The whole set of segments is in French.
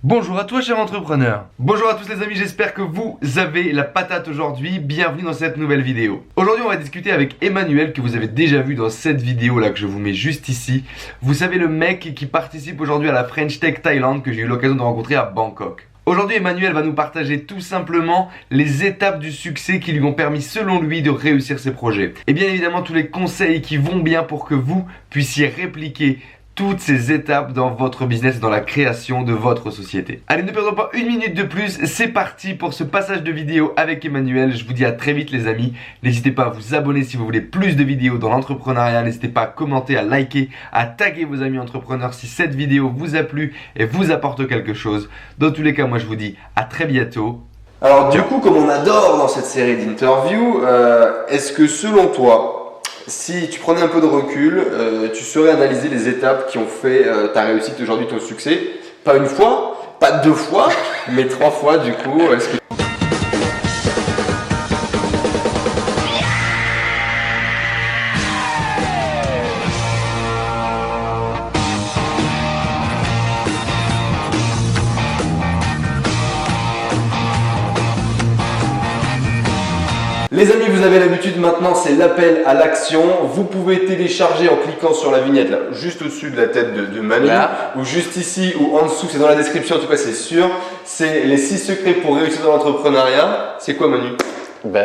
Bonjour à toi cher entrepreneur. Bonjour à tous les amis, j'espère que vous avez la patate aujourd'hui. Bienvenue dans cette nouvelle vidéo. Aujourd'hui on va discuter avec Emmanuel que vous avez déjà vu dans cette vidéo là que je vous mets juste ici. Vous savez, le mec qui participe aujourd'hui à la French Tech Thailand que j'ai eu l'occasion de rencontrer à Bangkok. Aujourd'hui Emmanuel va nous partager tout simplement les étapes du succès qui lui ont permis selon lui de réussir ses projets. Et bien évidemment tous les conseils qui vont bien pour que vous puissiez répliquer toutes ces étapes dans votre business et dans la création de votre société. Allez, ne perdons pas une minute de plus, c'est parti pour ce passage de vidéo avec Emmanuel. Je vous dis à très vite les amis. N'hésitez pas à vous abonner si vous voulez plus de vidéos dans l'entrepreneuriat. N'hésitez pas à commenter, à liker, à taguer vos amis entrepreneurs si cette vidéo vous a plu et vous apporte quelque chose. Dans tous les cas, moi je vous dis à très bientôt. Alors du coup, comme on adore dans cette série d'interviews, est-ce que selon toi, si tu prenais un peu de recul, tu saurais analyser les étapes qui ont fait ta réussite aujourd'hui, ton succès? Pas une fois, pas deux fois, mais trois fois du coup. Est-ce que... Les amis, vous avez l'habitude maintenant, c'est l'appel à l'action. Vous pouvez télécharger en cliquant sur la vignette là, juste au-dessus de la tête de Manu, là, ou juste ici ou en dessous, c'est dans la description, en tout cas c'est sûr. C'est les 6 secrets pour réussir dans l'entrepreneuriat. C'est quoi Manu?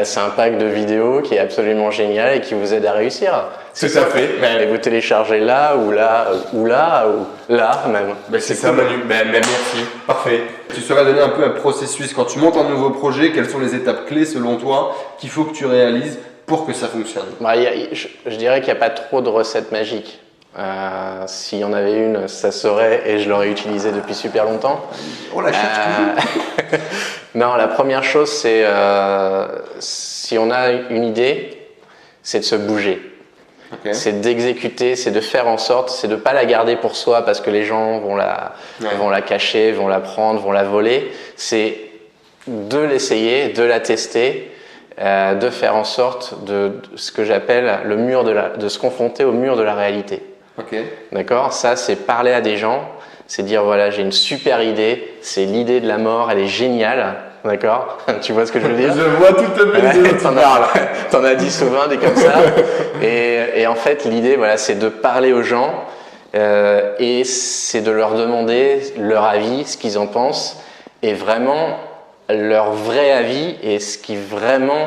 C'est un pack de vidéos qui est absolument génial et qui vous aide à réussir. Tout à fait. Et vous téléchargez là ou là ou là ou là même. C'est ça Manu, merci. Parfait. Tu saurais donner un peu un processus quand tu montes un nouveau projet, quelles sont les étapes clés selon toi qu'il faut que tu réalises pour que ça fonctionne? Je dirais qu'il n'y a pas trop de recettes magiques. S'il y en avait une, ça serait, et je l'aurais utilisée depuis super longtemps. On la cherche toujours. Non, la première chose, c'est si on a une idée, c'est de se bouger. Okay. C'est d'exécuter, c'est de faire en sorte, c'est de ne pas la garder pour soi parce que les gens vont la cacher, vont la prendre, vont la voler. C'est de l'essayer, de la tester, de faire en sorte de ce que j'appelle le mur de se confronter au mur de la réalité. Okay. D'accord? Ça, c'est parler à des gens, c'est dire voilà, j'ai une super idée, c'est l'idée de la mort, elle est géniale. D'accord? Tu vois ce que je veux dire? Je vois tout à fait ce que tu parles. T'en as dit souvent des comme ça. Et en fait, l'idée, voilà, c'est de parler aux gens et c'est de leur demander leur avis, ce qu'ils en pensent et vraiment leur vrai avis et ce qu'ils vraiment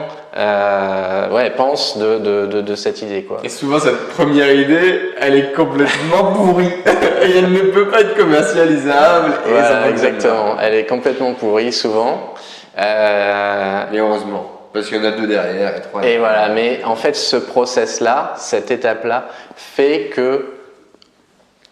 pensent de cette idée, quoi. Et souvent, cette première idée, elle est complètement pourrie et elle ne peut pas être commercialisable. Voilà, exactement. Elle est complètement pourrie souvent. Mais heureusement, parce qu'il y en a 2 derrière et 3 derrière. Et voilà, mais en fait, ce process-là, cette étape-là, fait que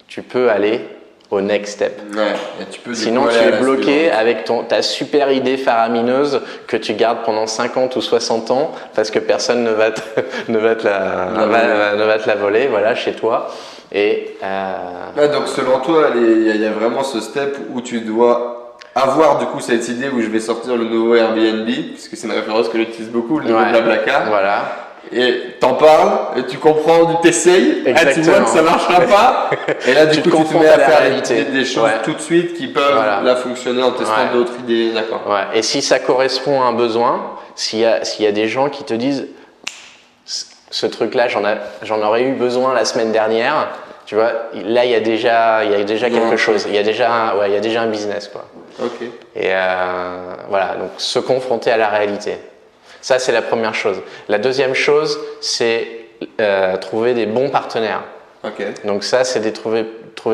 tu peux aller au next step. Ouais, et tu peux sinon, tu es bloqué avec ta super idée faramineuse que tu gardes pendant 50 ou 60 ans parce que personne ne va te la voler, voilà, chez toi. Et donc, selon toi, il y a vraiment ce step où tu dois avoir du coup cette idée où je vais sortir le nouveau Airbnb, puisque c'est une référence que j'utilise beaucoup, le nouveau Blablacar. Voilà. Et t'en parles, et tu comprends, tu t'essayes, tu vois que ça marchera pas, et là du coup tu te mets à faire des choses tout de suite qui peuvent là fonctionner en testant d'autres idées, d'accord. Ouais. Et si ça correspond à un besoin, s'il y a des gens qui te disent ce truc-là, j'en aurais eu besoin la semaine dernière, tu vois, là il y a déjà quelque chose, il y a déjà un business, quoi. Ok. Et voilà, donc se confronter à la réalité. Ça, c'est la première chose. La deuxième chose, c'est trouver des bons partenaires. Okay. Donc ça, c'est trouver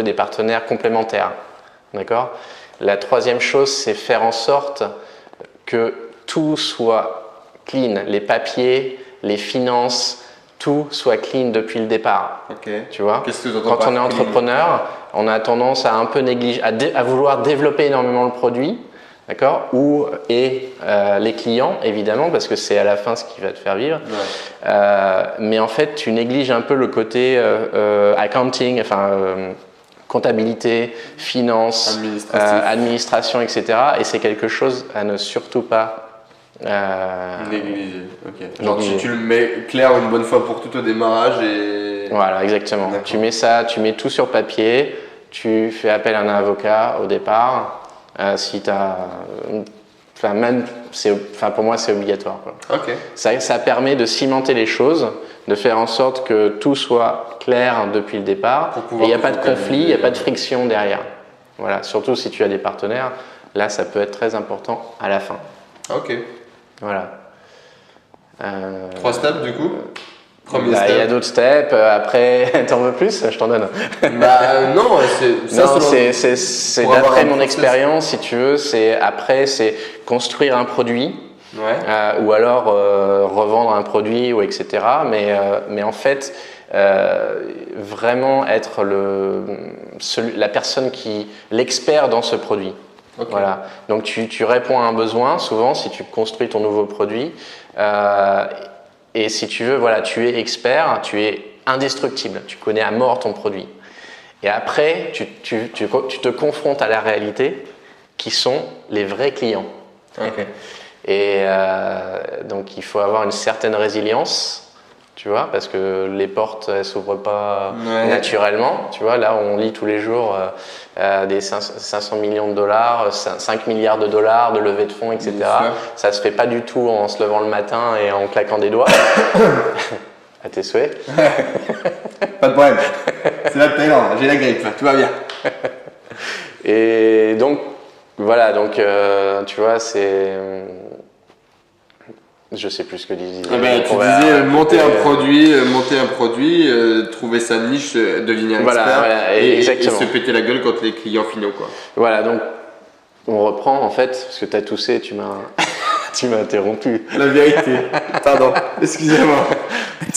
des partenaires complémentaires. D'accord? La troisième chose, c'est faire en sorte que tout soit clean. Les papiers, les finances, tout soit clean depuis le départ. Okay. Tu vois? Qu'est-ce que quand on est entrepreneur, on a tendance à un peu négliger, à vouloir développer énormément le produit. D'accord? Les clients, évidemment, parce que c'est à la fin ce qui va te faire vivre. Ouais. Mais en fait, tu négliges un peu le côté accounting, comptabilité, finance, administration, etc. Et c'est quelque chose à ne surtout pas négliger. Okay. Genre tu le mets clair une bonne fois pour tout au démarrage et... Voilà, exactement. Tu mets tout sur papier, tu fais appel à un avocat au départ. Si t'as, pour moi, c'est obligatoire, quoi. Ok. Ça permet de cimenter les choses, de faire en sorte que tout soit clair depuis le départ. Et il n'y a pas de conflit, il n'y a pas de friction derrière. Voilà. Surtout si tu as des partenaires, là, ça peut être très important à la fin. Ok. Voilà. 3 steps du coup. Premier Il y a step. d'autres steps. Après, t'en veux plus? Je t'en donne. Bah non, C'est pour avoir d'après un mon process. expérience, si tu veux. C'est construire un produit. Ouais. Ou alors revendre un produit ou etc. Mais en fait, vraiment être la personne l'expert dans ce produit. Ok. Voilà. Donc tu réponds à un besoin souvent si tu construis ton nouveau produit. Et si tu veux, voilà, tu es expert, tu es indestructible, tu connais à mort ton produit. Et après, tu te confrontes à la réalité qui sont les vrais clients. Ok. Et donc il faut avoir une certaine résilience, tu vois, parce que les portes elles s'ouvrent pas naturellement, tu vois. Là on lit tous les jours des 500 millions de dollars, 5 milliards de dollars de levée de fonds, etc. Ça se fait pas du tout en se levant le matin et en claquant des doigts. À tes souhaits. Pas de problème. C'est la Thaïlande, j'ai la grippe, tout va bien. Et donc voilà, donc tu vois, c'est. Je sais plus ce que tu disais. Tu disais monter un produit, trouver sa niche, devenir expert et se péter la gueule quand les clients finaux, quoi. Voilà, donc on reprend en fait, parce que tu as toussé, tu m'as interrompu. La vérité, pardon, excusez-moi.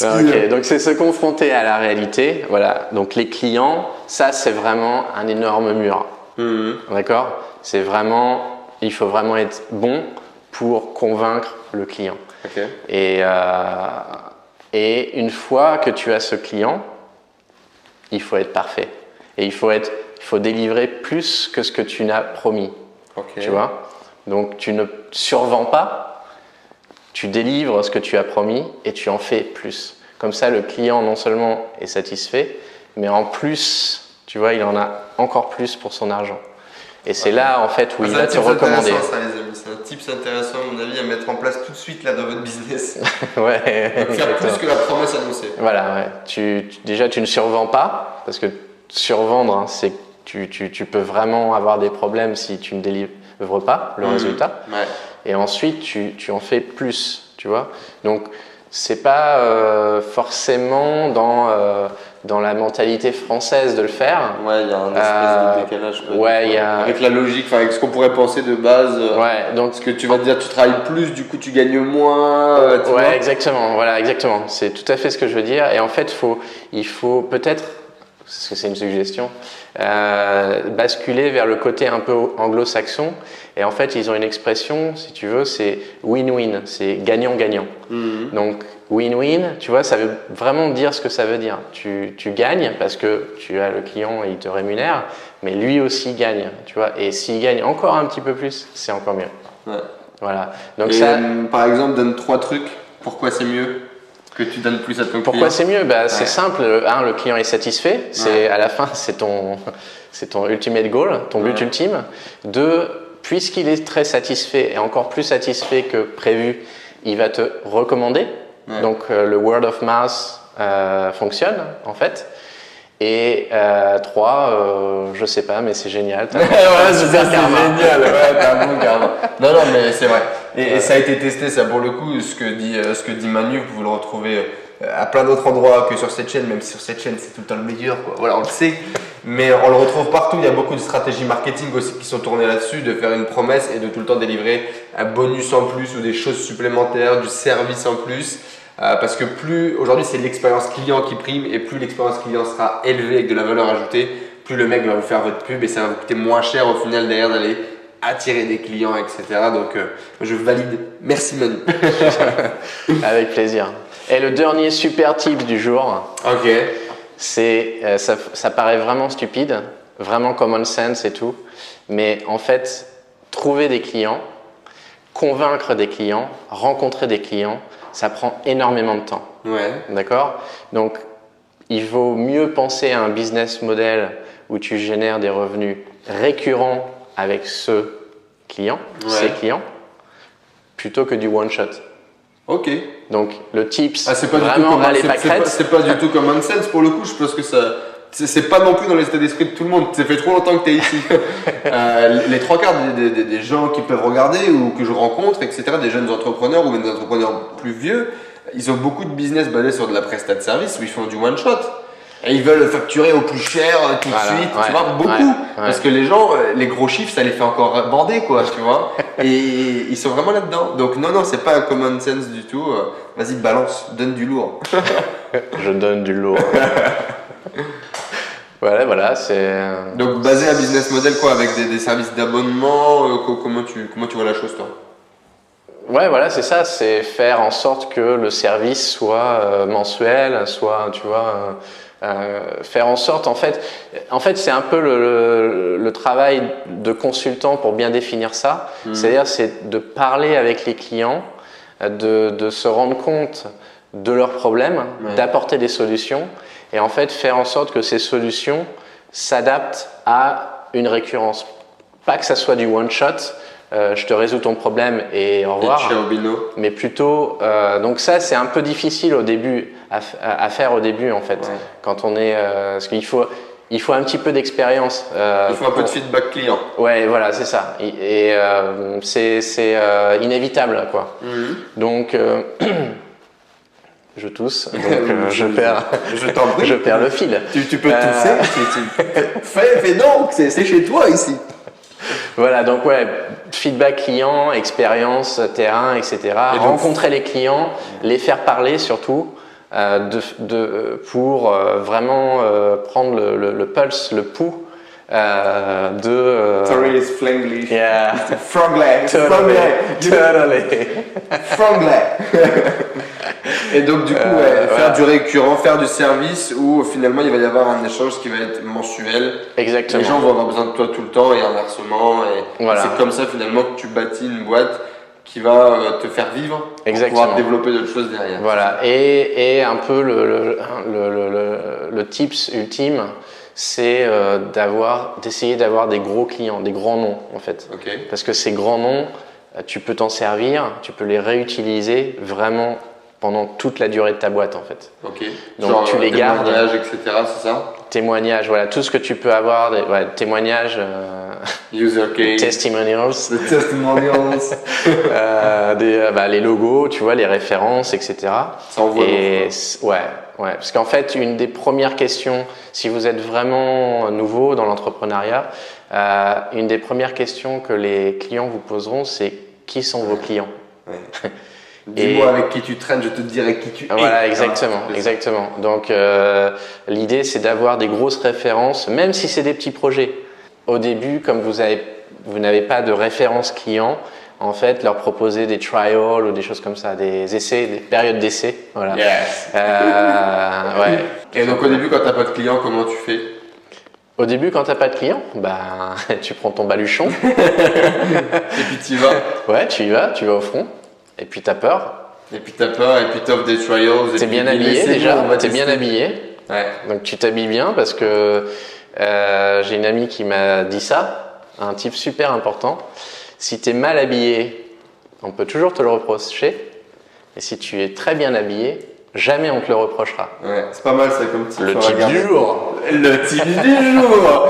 Ok, donc c'est se confronter à la réalité. Voilà, donc les clients, ça c'est vraiment un énorme mur. D'accord ? C'est vraiment, il faut vraiment être bon pour convaincre le client. Okay. Et une fois que tu as ce client, il faut être parfait. Et il faut délivrer plus que ce que tu n'as promis. Okay. Tu vois ? Donc tu ne survends pas, tu délivres ce que tu as promis et tu en fais plus. Comme ça, le client non seulement est satisfait, mais en plus, tu vois, il en a encore plus pour son argent. Et c'est là, en fait, où il va te recommander. Ça, les amis. C'est un tips intéressant, à mon avis, à mettre en place tout de suite là dans votre business. Ouais. Donc, faire plus que la promesse annoncée. Voilà, ouais. Déjà, tu ne survends pas, parce que survendre, hein, c'est que tu peux vraiment avoir des problèmes si tu ne délivres pas le résultat. Ouais. Et ensuite, tu en fais plus, tu vois. Donc, c'est pas forcément dans la mentalité française de le faire. Ouais, il y a un espèce de décalage. Ouais, avec la logique, avec ce qu'on pourrait penser de base. Ouais, donc ce que tu vas te dire, tu travailles plus, du coup tu gagnes moins. Ouais, exactement. Voilà, exactement. C'est tout à fait ce que je veux dire. Et en fait, il faut peut-être, parce que c'est une suggestion, basculer vers le côté un peu anglo-saxon. Et en fait, ils ont une expression, si tu veux, c'est win-win, c'est gagnant-gagnant. Donc, win-win, tu vois, ça veut vraiment dire ce que ça veut dire. Tu gagnes parce que tu as le client et il te rémunère, mais lui aussi gagne, tu vois. Et s'il gagne encore un petit peu plus, c'est encore mieux. Ouais. Voilà. Donc par exemple, donne 3 trucs. Pourquoi c'est mieux que tu donnes plus à ton client? Pourquoi c'est mieux? C'est simple. Le client est satisfait. À la fin, c'est ton ultimate goal, ton but ultime. 2, puisqu'il est très satisfait et encore plus satisfait que prévu, il va te recommander. Ouais. Donc le word of mouth fonctionne en fait. Et 3, je sais pas, mais c'est génial. Ouais, c'est génial. Ouais, t'as un bon karma. Non, mais c'est vrai. Et ça a été testé, ça pour le coup. Ce que dit Manu, vous le retrouvez à plein d'autres endroits que sur cette chaîne, même si sur cette chaîne c'est tout le temps le meilleur, quoi. Voilà, on le sait. Mais on le retrouve partout. Il y a beaucoup de stratégies marketing aussi qui sont tournées là-dessus, de faire une promesse et de tout le temps délivrer un bonus en plus ou des choses supplémentaires, du service en plus. Parce que plus aujourd'hui c'est l'expérience client qui prime et plus l'expérience client sera élevée avec de la valeur ajoutée, plus le mec va vous faire votre pub et ça va vous coûter moins cher au final derrière d'aller attirer des clients, etc. Donc je valide. Merci Manu. Avec plaisir. Et le dernier super tip du jour, c'est ça paraît vraiment stupide, vraiment common sense et tout, mais en fait trouver des clients, convaincre des clients, rencontrer des clients, ça prend énormément de temps. Ouais. D'accord ? Donc, il vaut mieux penser à un business model où tu génères des revenus récurrents avec ces clients, plutôt que du one shot. Ok. Donc le tips, c'est pas vraiment, du tout elle est pas crête. c'est pas du tout common sense pour le coup, je pense que ça. C'est pas non plus dans l'état d'esprit de tout le monde, ça fait trop longtemps que tu es ici. Les trois quarts des gens qui peuvent regarder ou que je rencontre, etc., des jeunes entrepreneurs ou même des entrepreneurs plus vieux, ils ont beaucoup de business basé sur de la prestation de service où ils font du one shot. Et ils veulent facturer au plus cher tout de suite, tu vois, beaucoup. Parce que les gens, les gros chiffres, ça les fait encore bander, quoi, tu vois. Et ils sont vraiment là-dedans. Donc non, c'est pas un common sense du tout. Vas-y, balance, donne du lourd. Je donne du lourd. Voilà, c'est. Donc basé un business model quoi, avec des services d'abonnement, comment tu vois la chose toi? Ouais, voilà, c'est ça, c'est faire en sorte que le service soit mensuel, soit, tu vois, faire en sorte, en fait c'est un peu le travail de consultant pour bien définir ça. C'est-à-dire, c'est de parler avec les clients, de se rendre compte de leurs problèmes, d'apporter des solutions et en fait faire en sorte que ces solutions s'adaptent à une récurrence. Pas que ça soit du one shot, je te résous ton problème et au revoir. Mais plutôt, donc ça c'est un peu difficile au début à faire au début en fait. Quand on est, parce qu'il faut un petit peu d'expérience. Il faut un peu de feedback client. Ouais, voilà, c'est ça. Et c'est inévitable quoi. Donc je tousse, donc je perds le fil. Tu peux tousser. Fais donc, c'est chez toi ici. Voilà, donc feedback client, expérience, terrain, etc. Rencontrer les clients, les faire parler surtout, pour vraiment prendre le pulse, le pouls Sorry, it's Flanglish. Yeah. Franglais. Totally. Franglais. Et donc du coup, faire du récurrent, faire du service où finalement il va y avoir un échange qui va être mensuel. Exactement. Les gens vont avoir besoin de toi tout le temps et inversement. Et c'est comme ça finalement que tu bâtis une boîte qui va te faire vivre. Exactement. Pour pouvoir développer d'autres choses derrière. Voilà. Et un peu le tips ultime, c'est d'essayer d'avoir des gros clients, des grands noms en fait. Parce que ces grands noms, tu peux t'en servir, tu peux les réutiliser vraiment pendant toute la durée de ta boîte en fait. Donc genre, tu les gardes. Témoignages, etc. C'est ça? Témoignages, voilà, tout ce que tu peux avoir, témoignages. User case. Testimonials. The testimonials. Les logos, tu vois, les références, etc. Ça envoie. Et parce qu'en fait, une des premières questions, si vous êtes vraiment nouveau dans l'entrepreneuriat, une des premières questions que les clients vous poseront, c'est qui sont vos clients? Dis-moi avec qui tu traînes, je te dirai qui tu es. Voilà, exactement. Donc, l'idée, c'est d'avoir des grosses références, même si c'est des petits projets. Au début, comme vous n'avez pas de référence client, en fait, leur proposer des trials ou des choses comme ça, des essais, des périodes d'essai. Voilà. Yes. Et donc, au début, quand tu n'as pas de client, comment tu fais? Au début, quand tu n'as pas de client, tu prends ton baluchon. Et puis tu y vas. Ouais, tu y vas au front. Et puis t'as peur. Et puis t'offres des trials. T'es bien habillé déjà, t'es bien habillé. Ouais. Donc tu t'habilles bien parce que j'ai une amie qui m'a dit ça, un type super important. Si t'es mal habillé, on peut toujours te le reprocher. Et si tu es très bien habillé, jamais on te le reprochera. Ouais, c'est pas mal ça comme type. Le type du jour. Le type du jour.